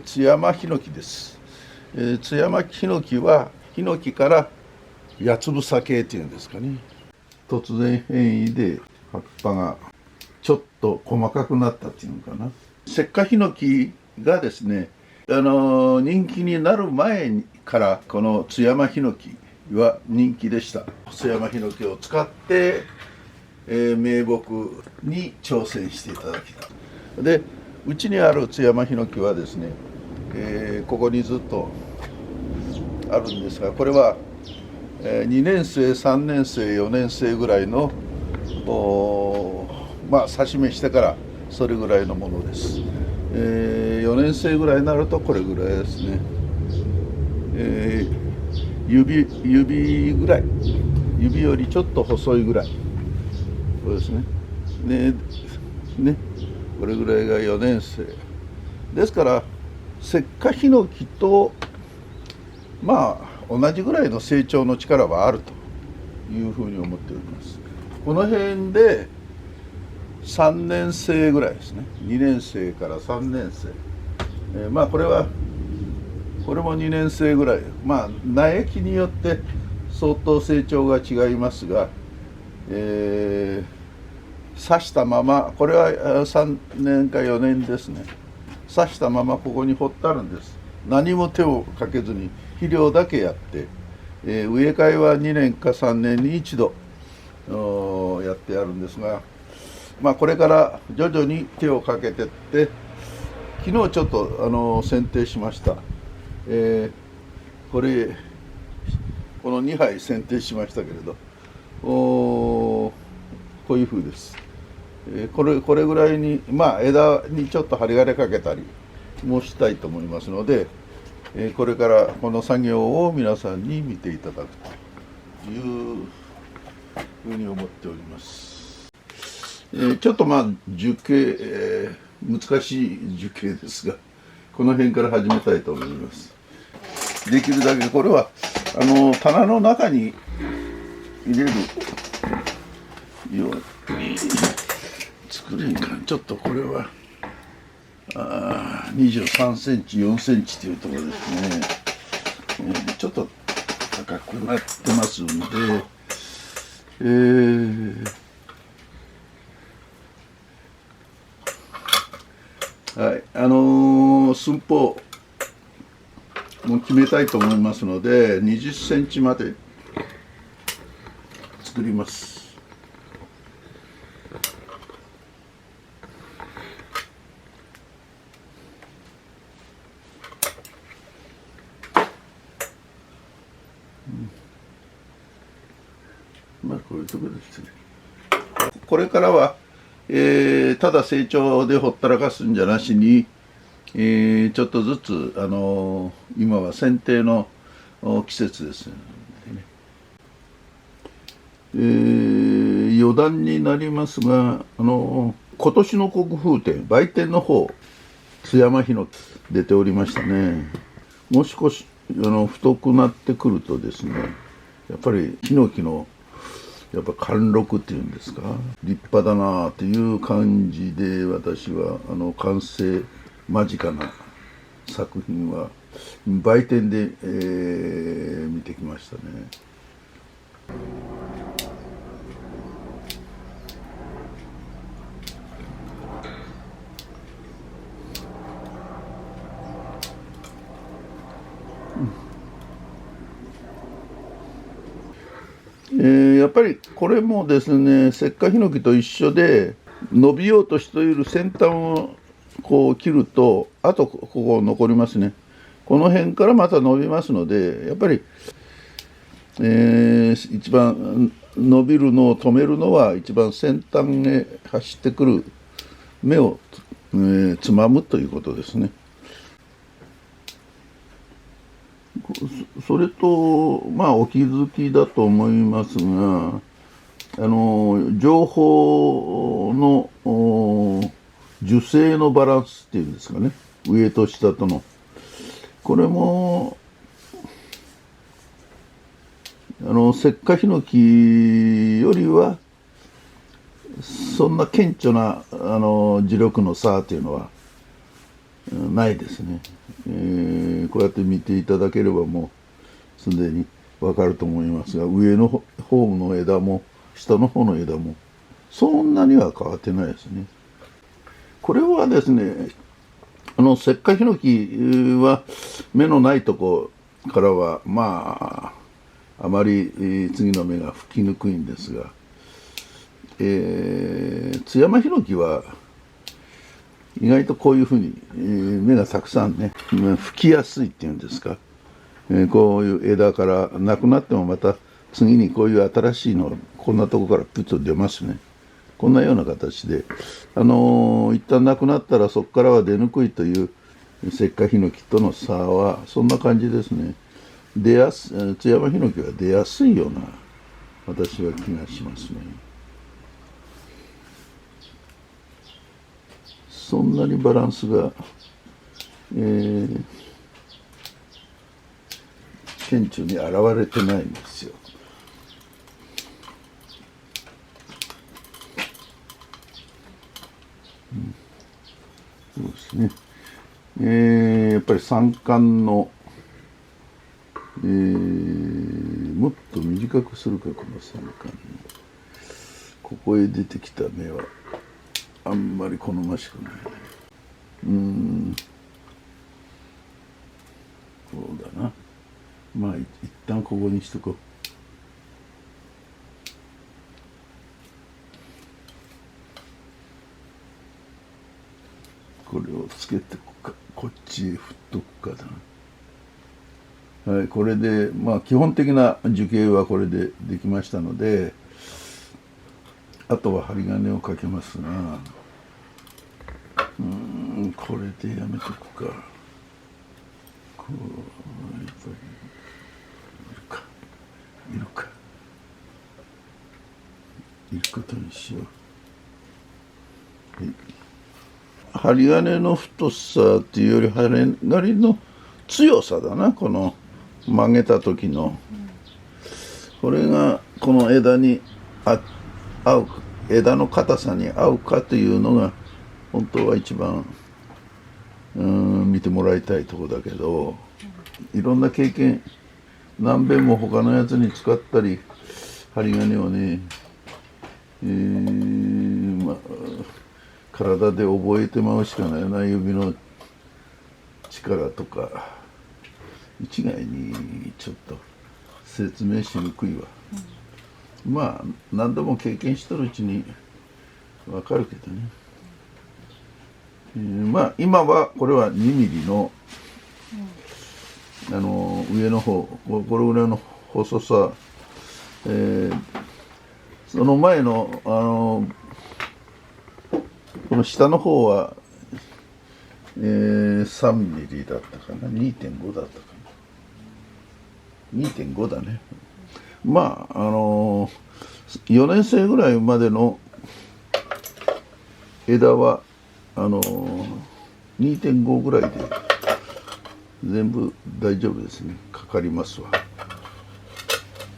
津山ヒノキです。津山ヒノキはヒノキから八つ房系っていうんですかね。突然変異で葉っぱがちょっと細かくなったっていうのかな。石化ヒノキがですね、人気になる前からこの津山ヒノキは人気でした。津山ヒノキを使って、名木に挑戦していただきたい。で、うちにある津山ヒノキはですね、ここにずっとあるんですが、これは2年生、3年生、4年生ぐらいの刺し目してからそれぐらいのものです。4年生ぐらいになるとこれぐらいですね。指ぐらい、指よりちょっと細いぐらい、そうですね。これぐらいが4年生ですから、石化ヒノキと同じぐらいの成長の力はあるというふうに思っております。この辺で3年生ぐらいですね。2年生から3年生、これも2年生ぐらい、苗木によって相当成長が違いますが、刺したまま、これは3年か4年ですね。刺したままここに掘ってあるんです。何も手をかけずに肥料だけやって、植え替えは2年か3年に1度やってやるんですが、これから徐々に手をかけてって、昨日ちょっと剪定しました。この2杯剪定しましたけれど、こういう風です。これぐらいに、枝にちょっと針金かけたりもしたいと思いますので、これからこの作業を皆さんに見ていただくというふうに思っております。ちょっと樹形、難しい樹形ですが、この辺から始めたいと思います。できるだけこれは棚の中に入れるように作れんか。ちょっとこれは23センチ4センチというところですね。ちょっと高くなってますんで、寸法も決めたいと思いますので、20センチまで作ります。こういうところですね。これからは、ただ成長でほったらかすんじゃなしに、ちょっとずつ今は剪定の季節ですね。余談になりますが、今年の国風展、売店の方、津山ヒノキ出ておりましたね。もう少し太くなってくるとですね、やっぱりヒノキの貫禄っていうんですか、立派だなという感じで、私は完成間近な作品は売店で、見てきましたね。やっぱりこれもですね、石化ヒノキと一緒で、伸びようとしている先端をこう切ると、あとここ残りますね。この辺からまた伸びますので、やっぱり、一番伸びるのを止めるのは、一番先端へ走ってくる芽を、つまむということですね。それとお気づきだと思いますが、情報の樹勢のバランスっていうんですかね、上と下との、これも石化ヒノキよりはそんな顕著な磁力の差というのはないですね。こうやって見ていただければもうすでにわかると思いますが、上の方の枝も下の方の枝もそんなには変わってないですね。これはですね、石灰ヒノキは芽のないとこからはまああまり次の芽が吹きにくいんですが、津山ヒノキは意外とこういうふうに、芽がたくさんね吹きやすいっていうんですか、こういう枝からなくなってもまた次にこういう新しいのこんなとこからプッと出ますね。こんなような形で、一旦なくなったらそこからは出にくいという石灰ヒノキとの差はそんな感じですね。津山ヒノキは出やすいような私は気がしますね。そんなにバランスが、顕著に現れてないんですよ。そうですね。やっぱり山間の、もっと短くするか、この山間の。ここへ出てきた芽はあんまり好ましくない。そうだな。まあ一旦ここにしとこう。これをつけてこっちへ振っとくかな。はい、これでまあ基本的な樹形はこれでできましたので、あとは針金をかけますが、これでやめとくか。こうやっぱりいることにしよう。はい、針金の太さっていうより針金の強さだな。この曲げた時の、これがこの枝に合う、枝の硬さに合うかというのが本当は一番見てもらいたいとこだけど、いろんな経験何べんも他のやつに使ったり針金をね、まあ体で覚えてまうしかないな。指の力とか一概にちょっと説明しにくいわ。まあ何度も経験しとるうちに分かるけどね。まあ今はこれは2ミリの、上の方これぐらいの細さ、その前のこの下の方は、3ミリだったかな、2.5 だったかな、2.5 だね。まあ4年生ぐらいまでの枝は2.5 ぐらいで全部大丈夫ですね。かかりますわ。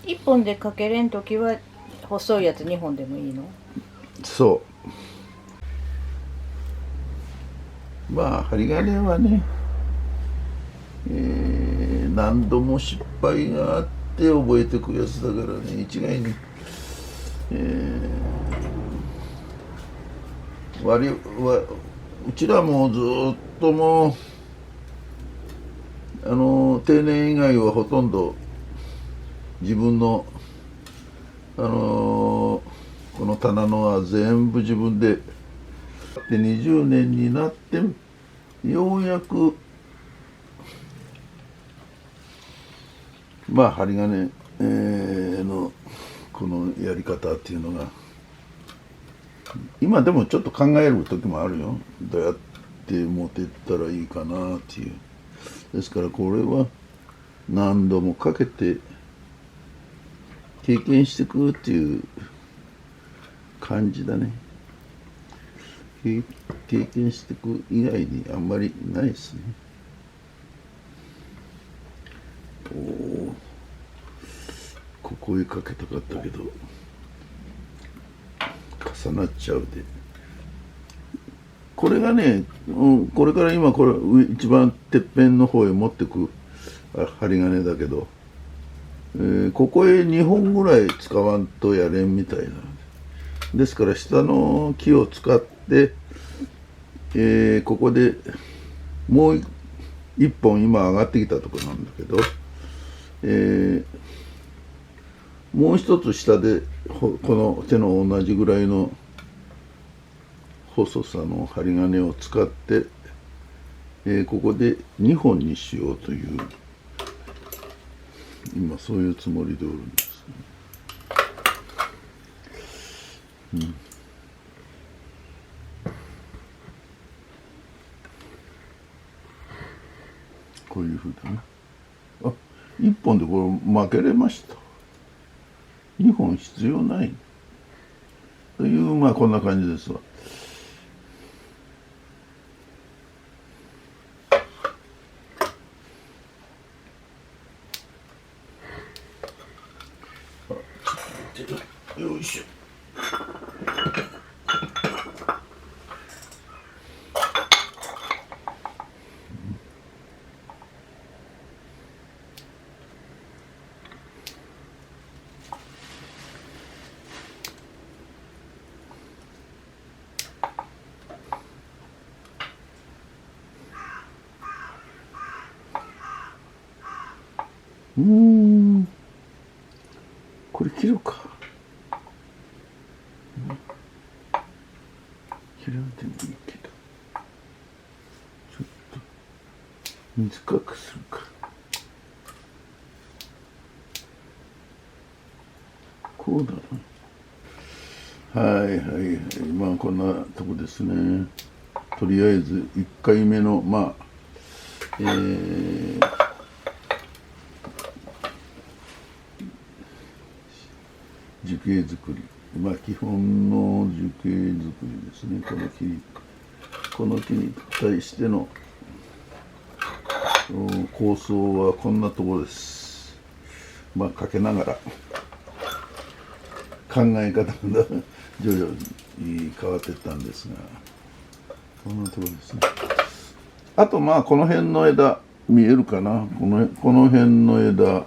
1本でかけれんときは細いやつ2本でもいいの？そう。まあ針金はね、何度も失敗があって覚えてくやつだからね、一概に、うちらもずっともう定年以外はほとんど自分のこの棚のは全部自分で。で20年になってようやくまあ針金、のこのやり方っていうのが今でもちょっと考える時もあるよ。どうやって持っていったらいいかなっていう。ですからこれは何度もかけて経験していくっていう感じだね。経験していく以外にあんまりないですね。ここへかけたかったけど重なっちゃうで、これがね、これから今これ一番てっぺんの方へ持ってく針金だけど、ここへ2本ぐらい使わんとやれんみたいな。ですから下の木を使って、ここでもう1本今上がってきたところなんだけど、もう一つ下でこの手の同じぐらいの細さの針金を使って、ここで2本にしようという今そういうつもりでおるんです、こういうふうだね。あ、1本でこれ負けれました。2本必要ないという、まあこんな感じですわ。よいしょ。これ切るか。切らんでもいいけど、ちょっと短くするか。こうだな。はいはいはい、まあこんなとこですね。とりあえず1回目のまあ樹形作り、まあ基本の樹形作りですね。この木に対しての構想はこんなところです。まあかけながら考え方が徐々に変わっていったんですが、こんなところですね。あとまあこの辺の枝見えるかな。この辺の枝、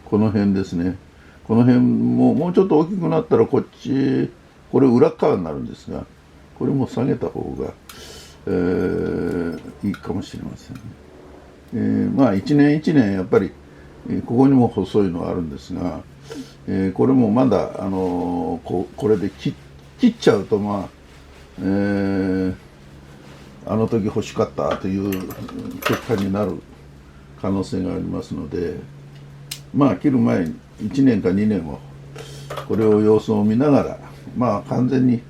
この辺ですね。この辺もうちょっと大きくなったらこっち、これ裏側になるんですが、これも下げた方が、いいかもしれませんね。まあ一年一年やっぱりここにも細いのがあるんですが、これもまだこれで切っちゃうとまあ、あの時欲しかったという結果になる可能性がありますので、まあ切る前に1年か2年をこれを様子を見ながら、まあ完全に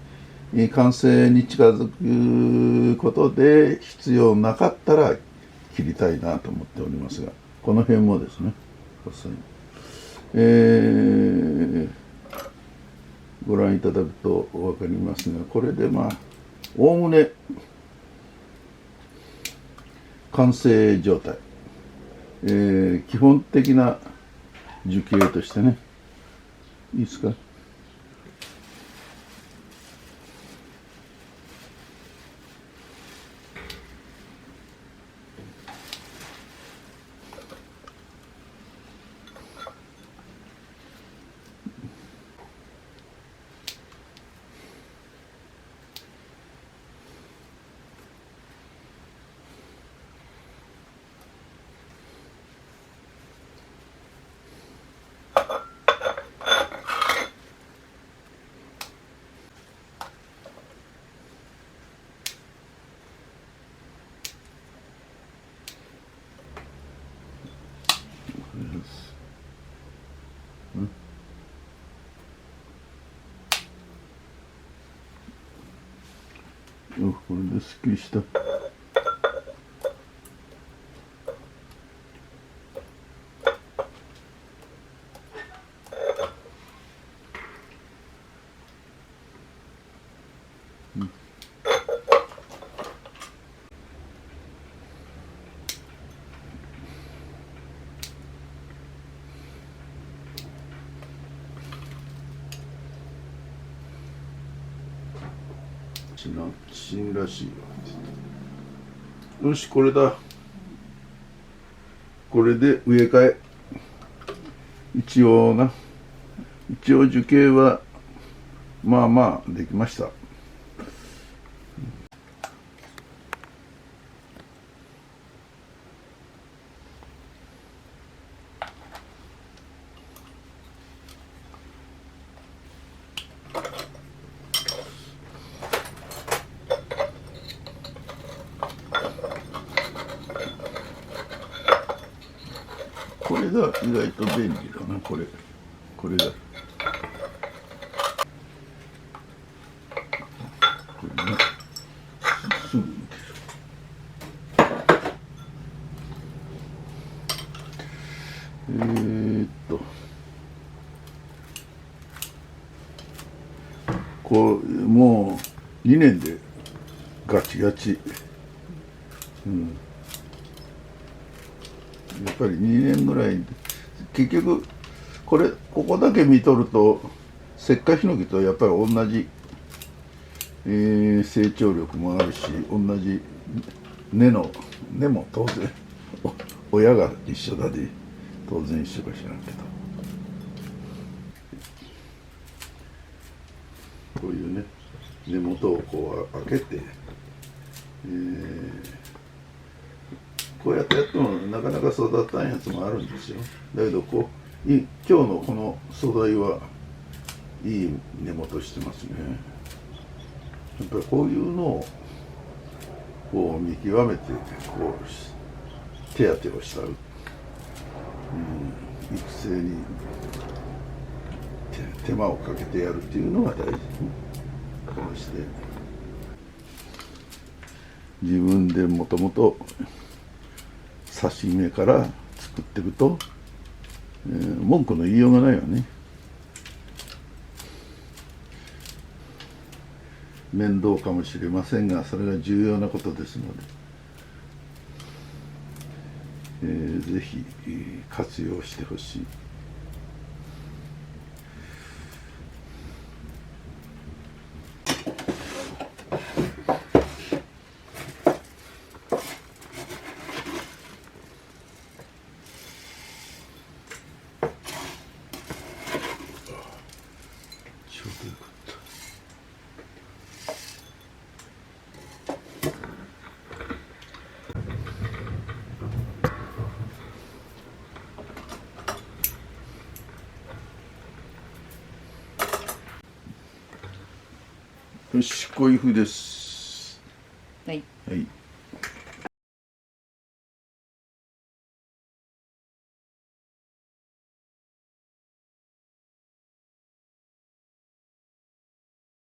完成に近づくことで必要なかったら切りたいなと思っておりますが、この辺もですね、ご覧いただくと分かりますが、これでまあおおむね完成状態、基本的な樹形としてね、いいですか。これですっきりした。ちな芯らしいわ。よし、これだ。これで植え替え。一応樹形はまあまあできました。これが意外と便利だな、これだ。これね、すぐ抜ける。こうもう2年でガチガチ。やっぱり2年ぐらい結局ここだけ見とると石灰ヒノキとやっぱり同じ、成長力もあるし、同じ根も当然親が一緒だで当然一緒か知らんけど、こういうね根元をこう開けて、こうやってやってもなかなか育たんやつもあるんですよ。だけど今日のこの素材はいい根元してますね。やっぱりこういうのをこう見極めてこう手当てをした、育成に手間をかけてやるっていうのが大事。こうして自分でもともと刺し目から作っていくと、文句の言いようがないよね。面倒かもしれませんが、それが重要なことですので、ぜひ活用してほしい。ちょうどよかった。よし、こういうふうです。はい。はい。